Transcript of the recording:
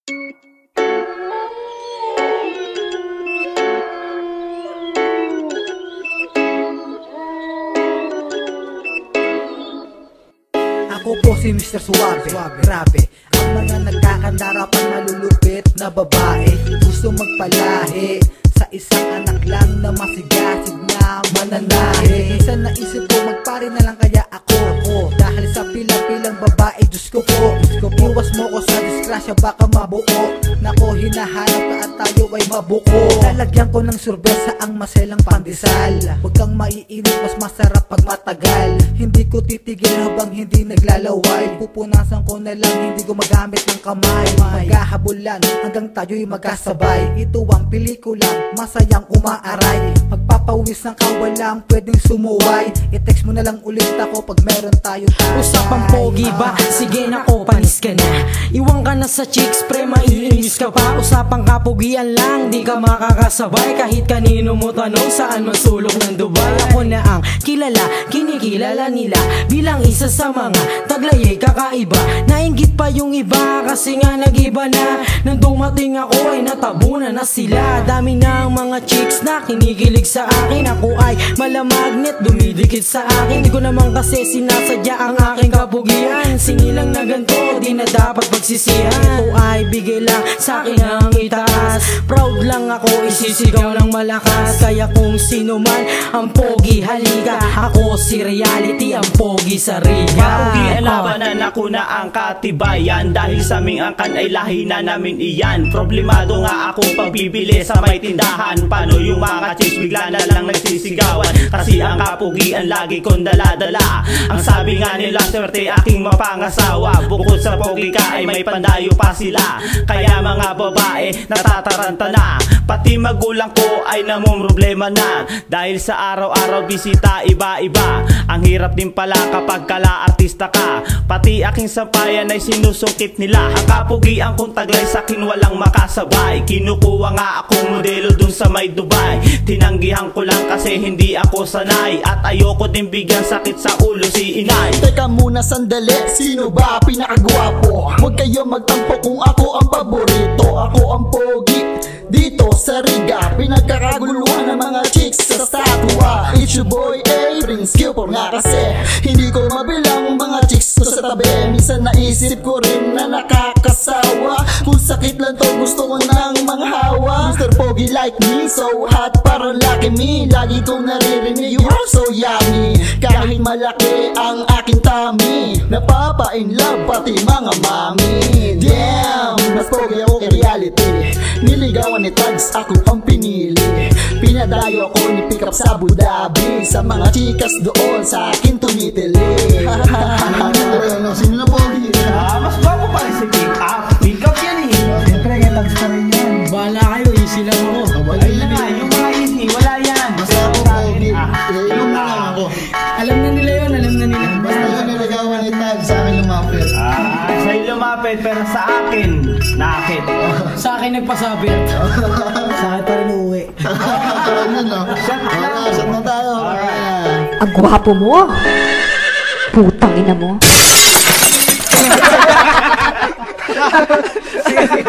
Ako po si Mr. Suave, grabe. Ang mga nagkakandarapan malulupit na babae, gusto magpalahi sa isang anak lang na masigasig na mananahe. Minsan naisip ko magpare na lang kaya ako dahil sa pila-pilang babae, Diyos ko po, iwas mo ko sa disgrasya, baka mabuo. Nako, hinahanap ka at tayo ay mabuko. Lalagyan ko ng surbesa ang maselang pandesal. Huwag kang maiinit, mas masarap pag matagal. Hindi ko titigil habang hindi naglalaway. Pupunasan ko na lang, hindi ko magamit ng kamay. Maghahabulan hanggang tayo'y magkasabay. Ito ang pelikulang masayang umaaray. Magpapawis ng kawalang pwedeng sumuway. I-text mo na lang ulit ako pag meron tayo tatay. Usapang pogi ba? Sige na ko, panis ka na. Iwan ka na sa chicks, pre, maiinis ka pa. Usapang kapugian lang, di ka makakasabay. Kahit kanino mo tanong, saan man sulok ng Dubai. Ako na ang kilala, kinikilala nila bilang isa sa mga taglayay kakaiba. Nainggit pa yung iba kasi nga nag-iba na. Nang dumating ako ay natabunan na sila. Dami ng mga chicks na kinikilig sa akin. Ako ay malamagnet, dumidikit sa akin. Di ko naman kasi sinasadya ang aking kapugian. Singilang na ganito, di na dapat pagsisihan. Ito ay bigay lang sa akin ang itaas. Proud lang ako, isisigaw ng malakas. Kaya kung sino man ang pogi, halika. Ako si reality, ang pogi sa riga. Mapugi ang labanan, ako na ang katibayan. Dahil sa aming angkan ay lahi na namin iyan. Problemado nga ako pagbibili sa may tindahan. Paano yung mga chicks bigla na lang nagsisigawan? Kasi ang kapugian lagi kong dala-dala. Ang sabi nga nila, swerte aking mapangasawa. Bukod sa pogi ka ay may pandayo pa sila. Kaya mga babae natataranta na. Pati magulang ko ay namumroblema na. Dahil sa araw-araw bisita iba-iba. Ang hirap din pala kapag kala-artista ka. Pati aking sampayan ay sinusungkit nila. Ang kapugian kong taglay sa'kin walang makasabay. Kinukuha nga akong modelo dun sa may Dubai. Tinanggihan ko lang kasi hindi ako sanay. At ayoko din bigyan sakit sa ulo si inay. Teka muna sandali, sino ba pinakagwapo? Huwag kayo magtampo kung ako ang paborito. Ako ang pogi dito sa Riga. Pinagkakaguluhan ng mga chicks sa statwa. It's your boy A, Prince Q4 nga kasi hindi ko mabilang mga chicks ko sa tabi. Minsan naisip ko rin na nakakasawa. Kung sakit lang to gusto ko ng mga hawa. Mr. Pogi like me, so hot parang lucky me. Lagi kong naririnig, you are so yummy. Kahit malaki ang aking tummy, napapa-in love pati mga mami. Damn, mas pogi ako kay reality. Niligawan ni Tags, ako ang pinili. Pinadayo ako ni pick up sa Abu Dhabi. Sa mga chikas doon sa akin tumitili. Sino na pogi? Mas bago pa rin si pick up. Pick up yan eh. Siyempre kay Tags pa rin yan. Bahala kayo, easy lang ako. Ayun na nga, yung mga easy, wala yan. Basta ako pogi. Ilong na lang ako. Alam na nila yun, alam na nila. Basta yun niligawan ni Tags, sa akin lumapit. Sa'yo lumapit pero sa akin nakit. Sa akin nagpasabi. Sa akin pa rin uuwi. Shot na tayo. Ang gwapo mo. Putang ina mo. Sige.